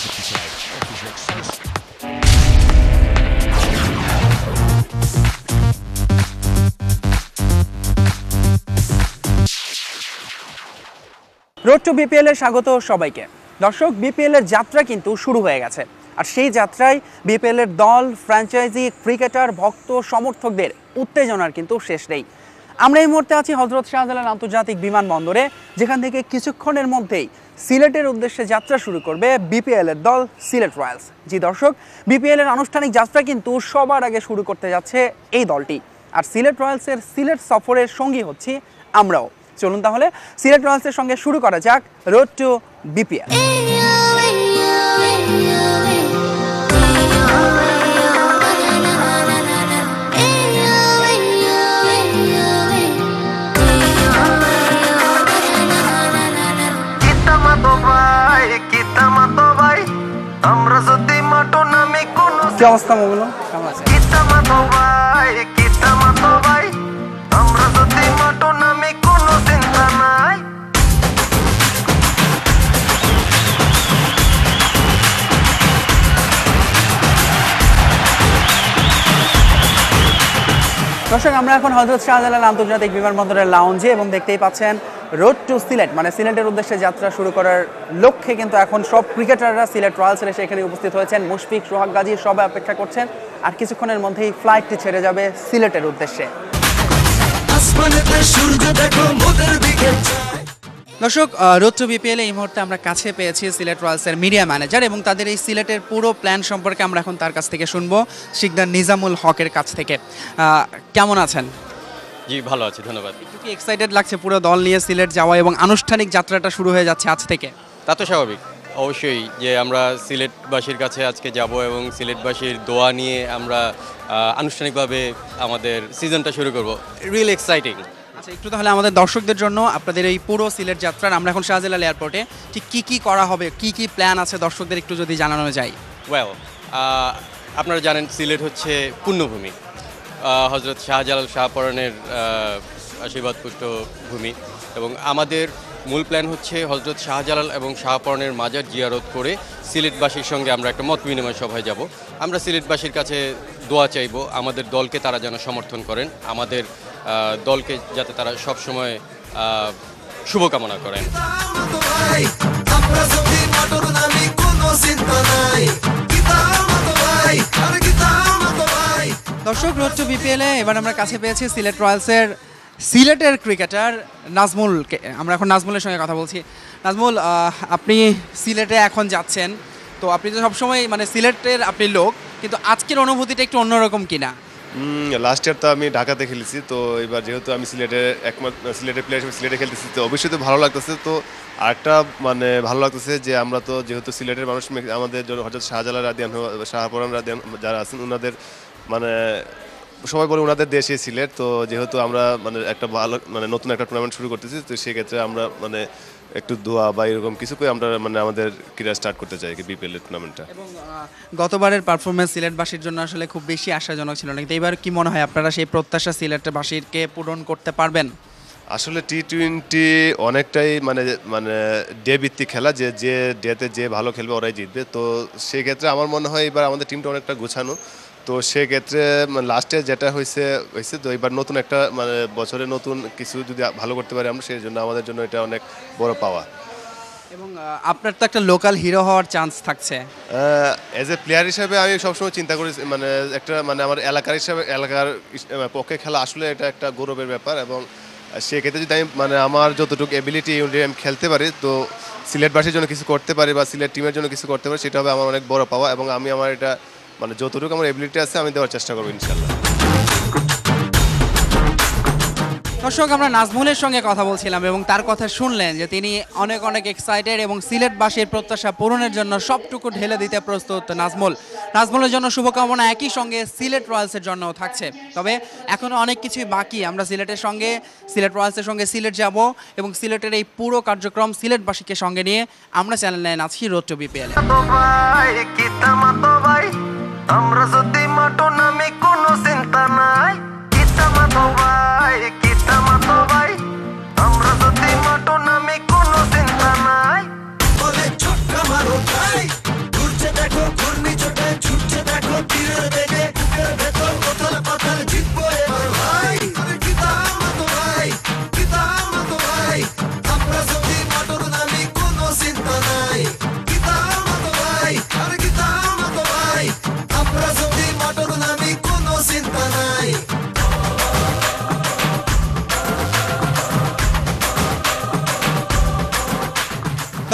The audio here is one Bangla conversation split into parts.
রোড টু বিপিএল এর স্বাগত সবাইকে। দর্শক, বিপিএল এর যাত্রা কিন্তু শুরু হয়ে গেছে, আর সেই যাত্রায় বিপিএল এর দল, ফ্র্যাঞ্চাইজি, ক্রিকেটার, ভক্ত, সমর্থকদের উত্তেজনার কিন্তু শেষ নেই। আমরা এই মুহূর্তে আছি হযরত শাহজালাল আন্তর্জাতিক বিমানবন্দরে, যেখান থেকে কিছুক্ষণের মধ্যেই সিলেটের উদ্দেশ্যে যাত্রা শুরু করবে বিপিএল এর দল সিলেট রয়্যালস। জি দর্শক, বিপিএল এর আনুষ্ঠানিক যাত্রা কিন্তু সবার আগে শুরু করতে যাচ্ছে এই দলটি, আর সিলেট রয়্যালসের সিলেট সফরের সঙ্গী হচ্ছি আমরাও। চলুন তাহলে সিলেট রয়্যালসের সঙ্গে শুরু করা যাক রোড টু বিপিএল। কি অবস্থা মোবাইল, কেমন আছে? দর্শক, আমরা এখন হযরত শাহজালাল আন্তর্জাতিক বিমানবন্দরের লাউঞ্জে, এবং দেখতেই পাচ্ছেন রোড টু সিলেট মানে সিলেটের উদ্দেশ্যে যাত্রা শুরু করার লক্ষ্যে কিন্তু এখন সব ক্রিকেটাররা সিলেট রয়্যালসের এসে এখানে উপস্থিত হয়েছেন। মুশফিক, সোহাগ গাজী সবাই অপেক্ষা করছেন, আর কিছুক্ষণের মধ্যেই ফ্লাইটটি ছেড়ে যাবে সিলেটের উদ্দেশ্যে। দর্শক, রোড টু বিপিএল এই মুহূর্তে আমরা কাছে পেয়েছি সিলেট রয়্যালসের মিডিয়া ম্যানেজার, এবং তাদের এই সিলেটের পুরো প্ল্যান সম্পর্কে আমরা এখন তার কাছ থেকে শুনবো, শিকদার নিজামুল হকের কাছ থেকে। কেমন আছেন? জি, ভালো আছি, ধন্যবাদ। একটু কি এক্সাইটেড লাগছে পুরো দল নিয়ে সিলেট যাওয়া এবং আনুষ্ঠানিক যাত্রাটা শুরু হয়ে যাচ্ছে আজ থেকে? তা তো স্বাভাবিক, অবশ্যই যে আমরা সিলেটবাসীর কাছে আজকে যাব এবং সিলেটবাসীর দোয়া নিয়ে আমরা আনুষ্ঠানিকভাবে আমাদের সিজনটা শুরু করব। Really exciting. আচ্ছা, একটু তাহলে আমাদের দর্শকদের জন্য আপনাদের এই পুরো সিলেট যাত্রার, আমরা এখন শাহজালাল এয়ারপোর্টে, ঠিক কী কী করা হবে, কী কী প্ল্যান আছে দর্শকদের একটু যদি জানানো যায়। ওয়েল, আপনারা জানেন সিলেট হচ্ছে পুণ্যভূমি, হযরত শাহজালাল শাহপরানের আশীর্বাদপুষ্ট ভূমি, এবং আমাদের মূল প্ল্যান হচ্ছে হযরত শাহজালাল এবং শাহপরানের মাজার জিয়ারত করে সিলেটবাসীর সঙ্গে আমরা একটা মত বিনিময় সভায় যাব। আমরা সিলেটবাসীর কাছে দোয়া চাইব আমাদের দলকে তারা যেন সমর্থন করেন, আমাদের দলকে যাতে তারা সবসময় শুভকামনা করেন। দর্শক, রোড টু বিপিএল এ এবার আমরা কাছে পেয়েছি সিলেট রয়্যালসের সিলেটের ক্রিকেটার নাজমুলকে। আমরা এখন নাজমুলের সঙ্গে কথা বলছি। নাজমুল, আপনি সিলেটে এখন যাচ্ছেন, তো আপনি তো সবসময় মানে সিলেটের আপনি লোক, কিন্তু আজকের অনুভূতিটা একটু অন্যরকম কিনা? লাস্ট ইয়ার তো আমি ঢাকাতে খেলেছি, তো এবার যেহেতু আমি সিলেটের সিলেটের প্লেয়ার হিসেবে সিলেটে খেলতেছি, তো অবশ্যই তো ভালো লাগতেছে। তো আরেকটা মানে ভালো লাগতেছে যে আমরা তো যেহেতু সিলেটের মানুষ, আমাদের হযরত শাহজালাল রাদিয়ান, শাহপরান রাদিয়ান যারা আছেন, ওনাদের মানে সবাই বলে ওনাদের দেশে সিলেট, তো যেহেতু আমরা মানে একটা ভালো মানে নতুন একটা টুর্নামেন্ট শুরু করতেছি, তো সেক্ষেত্রে আমরা মানে একটু দোয়া বা এরকম কিছু করে আমরা মানে আমাদের ক্রীড়া স্টার্ট করতে চাই বিপিএল এর টুর্নামেন্টটা। এবং গতবারের পারফরমেন্স সিলেটবাসীর জন্য আসলে খুব বেশি আশাজনক ছিল না, কিন্তু এবার কি মনে হয় আপনারা সেই প্রত্যাশা সিলেটবাসীকে পূরণ করতে পারবেন? আসলে টি-20 অনেকটাই মানে মানে ডে ভিত্তিক খেলা, যে ডেতে যে ভালো খেলবে ওরাই জিতবে। তো সেই ক্ষেত্রে আমার মনে হয় এবার আমাদের টিমটা অনেকটা গোছানো, তো সেক্ষেত্রে লাস্টে যেটা হয়েছে তো এবার নতুন একটা মানে বছরে নতুন কিছু যদি ভালো করতে পারি আমরা, সেই জন্য আমাদের জন্য এটা অনেক বড় পাওয়া। এবং আপনার তো একটা লোকাল হিরো হওয়ার চান্স থাকছে। অ্যাজ এ প্লেয়ার হিসাবে আমি সবসময় চিন্তা করি মানে একটা মানে আমার এলাকার পক্ষে খেলা আসলে এটা একটা গৌরবের ব্যাপার, এবং সেক্ষেত্রে যদি আমি মানে আমার যতটুকু এবিলিটি আমি খেলতে পারি, তো সিলেটবাসীর জন্য কিছু করতে পারি বা সিলেট টিমের জন্য কিছু করতে পারি, সেটা হবে আমার অনেক বড় পাওয়া, এবং আমি আমার এটা মানে যতটুকু আমার এবিলিটি আছে আমি দেওয়ার চেষ্টা করবো ইনশাল্লাহ। দর্শক, আমরা নাজমুলের সঙ্গে কথা বলছিলাম এবং তার কথা শুনলেন যে তিনি অনেক অনেক এক্সাইটেড এবং সিলেটবাসীর প্রত্যাশা পূরণের জন্য সবটুকু ঢেলে দিতে প্রস্তুত নাজমুলের জন্য শুভকামনা একই সঙ্গে সিলেট রয়্যালসের জন্যও থাকছে। তবে এখনও অনেক কিছুই বাকি। আমরা সিলেট রয়্যালসের সঙ্গে সিলেট যাব এবং সিলেটের এই পুরো কার্যক্রম সিলেটবাসীকে সঙ্গে নিয়ে আমরা চ্যানেল 9 আছি রোড টু বিপিএল। আমরা যদি মাটো নামে কোনো চিন্তা নাই, আমরা যদি মাটো নামে কোনো চিন্তা নাই, বলে ছক্কা মারো ভাই,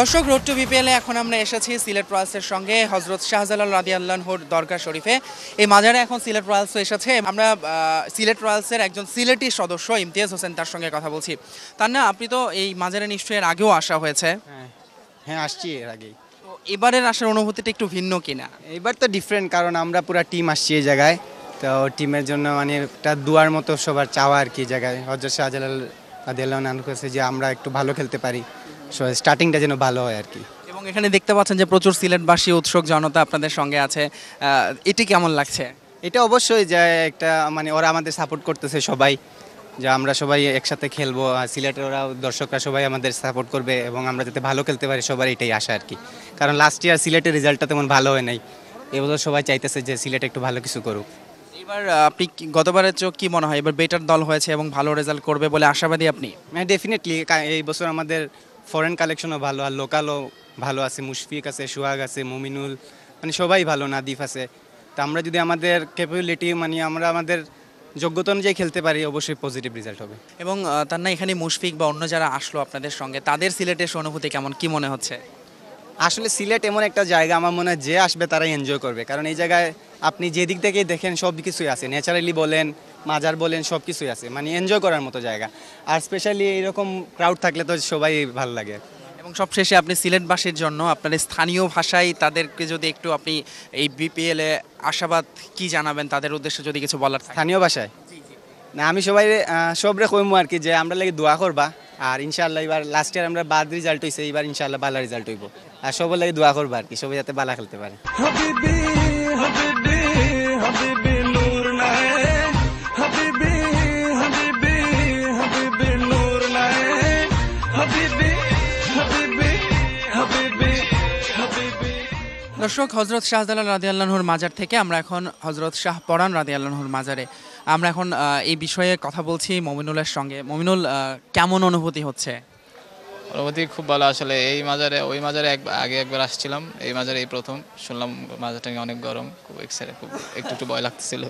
দর্শক, রোড টু বিপিএলে এখন আমরা এসেছি সিলেট রয়্যালসের সঙ্গে হজরত শাহজালাল রাদিয়াল্লাহুর দরগা শরীফে। এই মাজারে এখন সিলেট রয়্যালসও এসেছে। আমরা সিলেট রয়্যালসের একজন সিলেটি সদস্য ইমতিয়াজ হোসেন তার সঙ্গে কথা বলছি। তার না, আপনি তো এই মাজারে নিশ্চয়ই এর আগেও আসা হয়েছে। হ্যাঁ আসছি এর আগেই। তো এবারের আসার অনুভূতিটা একটু ভিন্ন কিনা? এবার তো ডিফারেন্ট, কারণ আমরা পুরো টিম আসছি এই জায়গায়। তো টিমের জন্য মানে একটা দুয়ার মতো সবার চাওয়া আর কি জায়গায়। হযরত শাহজালাল রাদিয়াল্লাহু আনহু কাছে যে আমরা একটু ভালো খেলতে পারি, স্টার্টিংটা যেন ভালো হয় আর কি। এবং এখানে দেখতে পাচ্ছেন যে প্রচুর সিলেটবাসী উৎসুক জনতা আপনাদের সঙ্গে আছে। এটি কেমন লাগছে? এটা অবশ্যই যে একটা মানে ওরা আমাদের সাপোর্ট করতেছে সবাই, যে আমরা সবাই একসাথে খেলবো, আর সিলেটের ওরা দর্শকরা সবাই আমাদের সাপোর্ট করবে এবং আমরা যাতে ভালো খেলতে পারি সবার এটাই আশা আর কি। কারণ লাস্ট ইয়ার সিলেটের রেজাল্টটা তেমন ভালো হয় নাই, এবছর সবাই চাইতেছে যে সিলেট একটু ভালো কিছু করুক। এবার আপনি গতবারের চোখ কি মনে হয় এবার বেটার দল হয়েছে এবং ভালো রেজাল্ট করবে বলে আশাবাদী আপনি? হ্যাঁ ডেফিনেটলি, এই বছর আমাদের ফরেন কালেকশনও ভালো আর লোকালও ভালো আছে। মুশফিক আছে, সুহাগ আছে, মুমিনুল, মানে সবাই ভালো, নাদিফ আছে। তা আমরা যদি আমাদের ক্যাপাবিলিটি মানে আমরা আমাদের যোগ্যতা অনুযায়ী খেলতে পারি, অবশ্যই পজিটিভ রেজাল্ট হবে। এবং তার না, এখানে মুশফিক বা অন্য যারা আসলো আপনাদের সঙ্গে, তাদের সিলেটের অনুভূতি কেমন, কি মনে হচ্ছে? আসলে সিলেট এমন একটা জায়গা, আমার মনে হয় যে আসবে তারাই এনজয় করবে। কারণ এই জায়গায় আপনি যে দিক থেকেই দেখেন সব কিছুই আছে, ন্যাচারালি বলেন, মাজার বলেন, সব কিছুই আছে, মানে এনজয় করার মতো জায়গা। আর স্পেশালি এরকম ক্রাউড থাকলে তো সবাই ভালো লাগে। এবং সবশেষে আপনি সিলেটবাসীর জন্য আপনার স্থানীয় ভাষায় তাদেরকে যদি একটু আপনি এই বিপিএলে আশাবাদ কি জানাবেন, তাদের উদ্দেশ্যে যদি কিছু বলার থাকে। স্থানীয় ভাষায় না, আমি সবাই সবরে কইমু আর কি, যে আমরা লাগি দোয়া করবা। আর ইনশাআল্লাহ এবার লাস্ট ইয়ার আমরা বাদ রেজাল্ট হইছে, এবার ইনশাআল্লাহ ভালো রেজাল্ট হইব। আর সবার লাগি দোয়া করবা আর কি, সবাই যাতে ভালো খেলতে পারে। দর্শক, হজরত শাহজালাল রাদিয়াল্লাহুর মাজার থেকে আমরা এখন হজরত শাহ পরান রাদিয়াল্লাহুর মাজারে আমরা এখন এই বিষয়ে কথা বলছি মমিনুলের সঙ্গে। মমিনুল, কেমন অনুভূতি হচ্ছে? অনুভূতি খুব ভালো আসলে। এই মাজারে ওই মাজারে আগে একবার আসছিলাম, এই মাজারে এই প্রথম শুনলাম মাজারটা অনেক গরম, খুব এক্সাইটেড, খুব একটু ভয় লাগতেছিল।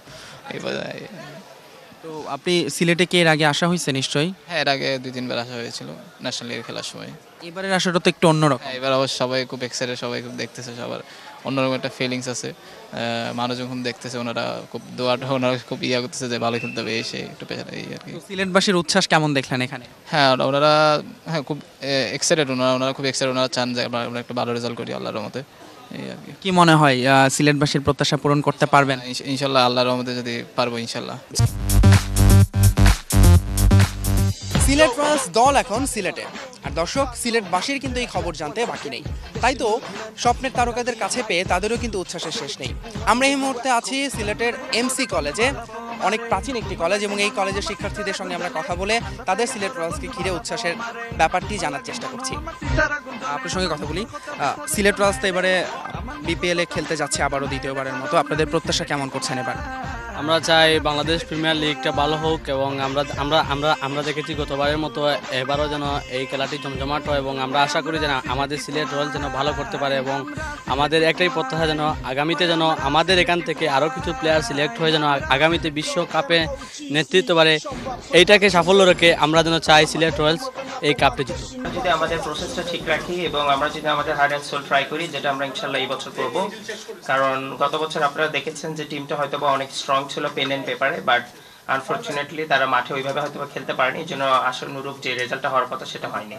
তো আপনি সিলেটে কি এর আগে আসা হয়েছে নিশ্চয়ই? হ্যাঁ, এর আগে 2-3 বার আসা হয়েছিল ন্যাশনাল লিগে খেলার সময়। এবারের আসাটা তো একটু অন্যরকম। হ্যাঁ, এবার অবশ্য সবাই খুব এক্সাইটেড, সবাই খুব দেখতেছে, সবার অন্যরকম একটা ফিলিংস আছে। মানুষ যখন দেখতেছে ওনারা খুব দোয়াটা, ওনারা খুব করতেছে যে ভালো খেলতে হবে, এসে একটু পেছনে এই আর কি। তো সিলেটবাসীর উচ্ছ্বাস কেমন দেখলেন এখানে? হ্যাঁ, ওনারা হ্যাঁ খুব এক্সাইটেড, ওনারা খুব এক্সাইটেড, ওনারা চান যে আমরা একটা ভালো রেজাল্ট করি আল্লাহর রহমতে, এই আর কি। কি মনে হয় সিলেটবাসীর প্রত্যাশা পূরণ করতে পারবেন? ইনশাল্লাহ আল্লাহর রহমতে যদি পারবো ইনশাল্লাহ। সিলেট রয়্যালস দল এখন সিলেটে, আর দর্শক সিলেটবাসীর কিন্তু এই খবর জানতে বাকি নেই। তাই তো স্বপ্নের তারকাদের কাছে পেয়ে তাদেরও কিন্তু উচ্ছ্বাসের শেষ নেই। আমরা এই মুহূর্তে আছি সিলেটের এমসি কলেজে, অনেক প্রাচীন একটি কলেজ, এবং এই কলেজের শিক্ষার্থীদের সঙ্গে আমরা কথা বলে তাদের সিলেট রয়্যালসকে ঘিরে উচ্ছ্বাসের ব্যাপারটি জানার চেষ্টা করছি। আপনার সঙ্গে কথা বলি। সিলেট রয়্যালস তো এবারে বিপিএলে খেলতে যাচ্ছে আবারও দ্বিতীয়বারের মতো। আপনাদের প্রত্যাশা কেমন করছেন এবার? আমরা চাই বাংলাদেশ প্রিমিয়ার লিগটা ভালো হোক, এবং আমরা দেখেছি গতবারের মতো এবারও যেন এই খেলাটি জমজমাট হয়, এবং আমরা আশা করি যেন আমাদের সিলেট রয়্যালস যেন ভালো করতে পারে, এবং আমাদের একটাই প্রত্যাশা যেন আগামীতে যেন আমাদের এখান থেকে আরও কিছু প্লেয়ার সিলেক্ট হয়ে যেন আগামীতে বিশ্বকাপে নেতৃত্ব পারে। এইটাকে সাফল্য রেখে আমরা যেন চাই সিলেট রয়্যালস এই কাপটি জিতুক। যদি আমাদের প্রসেসটা ঠিক রাখি এবং আমরা যদি আমাদের হার্ড অ্যান্ড সোল ট্রাই করি, যেটা আমরা ইনশাল্লাহ এই বছর করব। কারণ গত বছর আপনারা দেখেছেন যে টিমটা হয়তো বা অনেক স্ট্রং ছিল পেন অ্যান্ড পেপারে, বাট আনফর্চুনেটলি তারা মাঠে ওইভাবে হয়তো খেলতে পারেনি, এই জন্য আশানুরূপ যে রেজাল্টটা হওয়ার কথা সেটা হয়নি।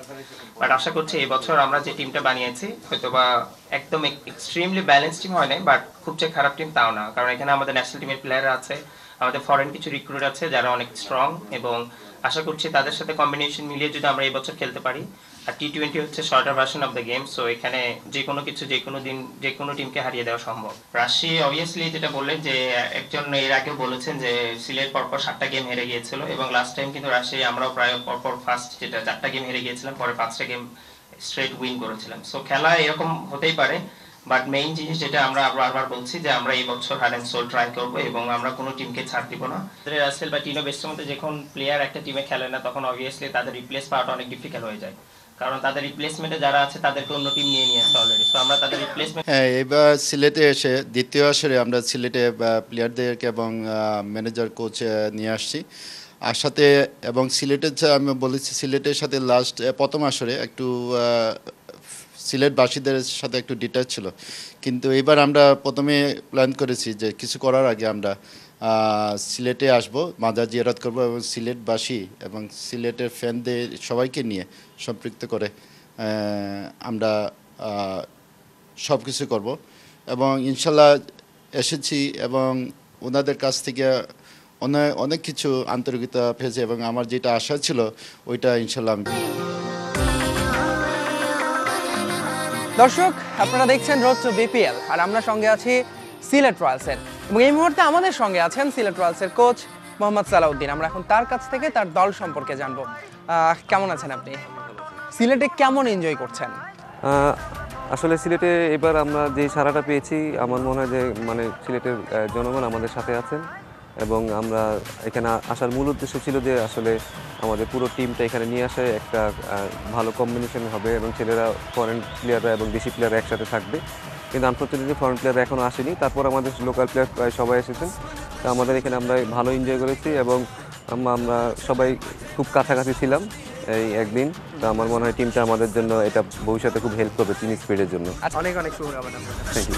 বাট আশা করছি এই বছর আমরা যে টিমটা বানিয়েছি হয়তো বা একদম এক্সট্রিমলি ব্যালেন্স টিম হয় নাই, বাট খুব যে খারাপ টিম তাও না। কারণ এখানে আমাদের ন্যাশনাল টিমের প্লেয়ার আছে, আমাদের ফরেন কিছু রিক্রুট আছে যারা অনেক স্ট্রং, এবং আশা করছি তাদের সাথে কম্বিনেশন মিলিয়ে যদি আমরা এই বছর খেলতে পারি। আর T20 হচ্ছে shorter version of the game, so এখানে যে কোনো কিছু যে কোনো দিন যে কোনো টিমকে হারিয়ে দেওয়া সম্ভব। রাশি অবভিয়াসলি যেটা বললেন যে একজন এর আগে বলেছেন যে সিলেট পরপর 7টা গেম হেরে গিয়েছিল, এবং লাস্ট টাইম কিন্তু রাশি আমরাও প্রায় পরপর ফার্স্ট যেটা 4টা গেম হেরে গিয়েছিলাম, পরে 5টা গেম স্ট্রেট উইন করেছিলাম। সো খেলা এরকম হতেই পারে, বাট মেইন জিনিস যেটা আমরা বারবার বলছি যে আমরা এই বছর হার্ড অ্যান্ড সোল ট্রাই করব এবং আমরা কোনো টিমকে ছাড় দিব না। রাসেল বা টিনো বেস্টের মধ্যে যখন প্লেয়ার একটা টিমে খেলে না, তখন অবভিয়াসলি তাদের রিপ্লেস পাওয়াটা অনেক ডিফিকাল্ট হয়ে যায়, কারণ তাদের রিপ্লেসমেন্টে যারা আছে তাদেরকে অন্য টিম নিয়ে নিয়েছে অলরেডি। সো আমরা তাদের রিপ্লেসমেন্ট হ্যাঁ, এবার সিলেটে এসে দ্বিতীয় আসরে আমরা সিলেটে প্লেয়ারদেরকে এবং ম্যানেজার কোচ নিয়ে আসছি আর সাথে, এবং সিলেটের আমি বলেছি সিলেটের সাথে লাস্ট প্রথম আসরে একটু সিলেটবাসীদের সাথে একটু ডিটাচ ছিল, কিন্তু এবার আমরা প্রথমে প্ল্যান করেছি যে কিছু করার আগে আমরা সিলেটে আসব, মাজার জিয়ারত করব এবং সিলেটবাসী এবং সিলেটের ফ্যানদের সবাইকে নিয়ে সম্পৃক্ত করে আমরা সব কিছু করব এবং ইনশাল্লাহ এসেছি এবং ওনাদের কাছ থেকে অনেক কিছু আন্তরিকতা পেয়েছে এবং আমার যেটা আশা ছিল ওইটা ইনশাল্লাহ আমি। দর্শক, আপনারা দেখছেন রোড টু বিপিএল, আর আমরা সঙ্গে আছি সিলেট রয়্যালসের, এবং এই মুহূর্তে আমাদের সঙ্গে আছেন সিলেট রয়্যালসের কোচ মোহাম্মদ সালাউদ্দিন। আমরা এখন তার কাছ থেকে তার দল সম্পর্কে জানবো। কেমন আছেন আপনি? সিলেটে কেমন এনজয় করছেন? আসলে সিলেটে এবার আমরা যে সাড়াটা পেয়েছি, আমার মনে হয় যে মানে সিলেটের জনগণ আমাদের সাথে আছেন এবং আমরা এখানে আসার মূল উদ্দেশ্য ছিল যে আসলে আমাদের পুরো টিমটা এখানে নিয়ে আসে, একটা ভালো কম্বিনেশন হবে এবং ছেলেরা ফরেন প্লেয়াররা এবং দেশি প্লেয়াররা একসাথে থাকবে। কিন্তু আনফর্চুনেটলি ফরেন প্লেয়াররা এখনও আসেনি, তারপর আমাদের লোকাল প্লেয়ার প্রায় সবাই এসেছেন। তো আমাদের এখানে আমরা ভালো এনজয় করেছি এবং আমরা সবাই খুব কাছাকাছি ছিলাম এই একদিন। তো আমার মনে হয় টিমটা আমাদের জন্য এটা ভবিষ্যতে খুব হেল্প করবে টিম স্পিরিটের জন্য। অনেক অনেক শুভকামনা। Thank you.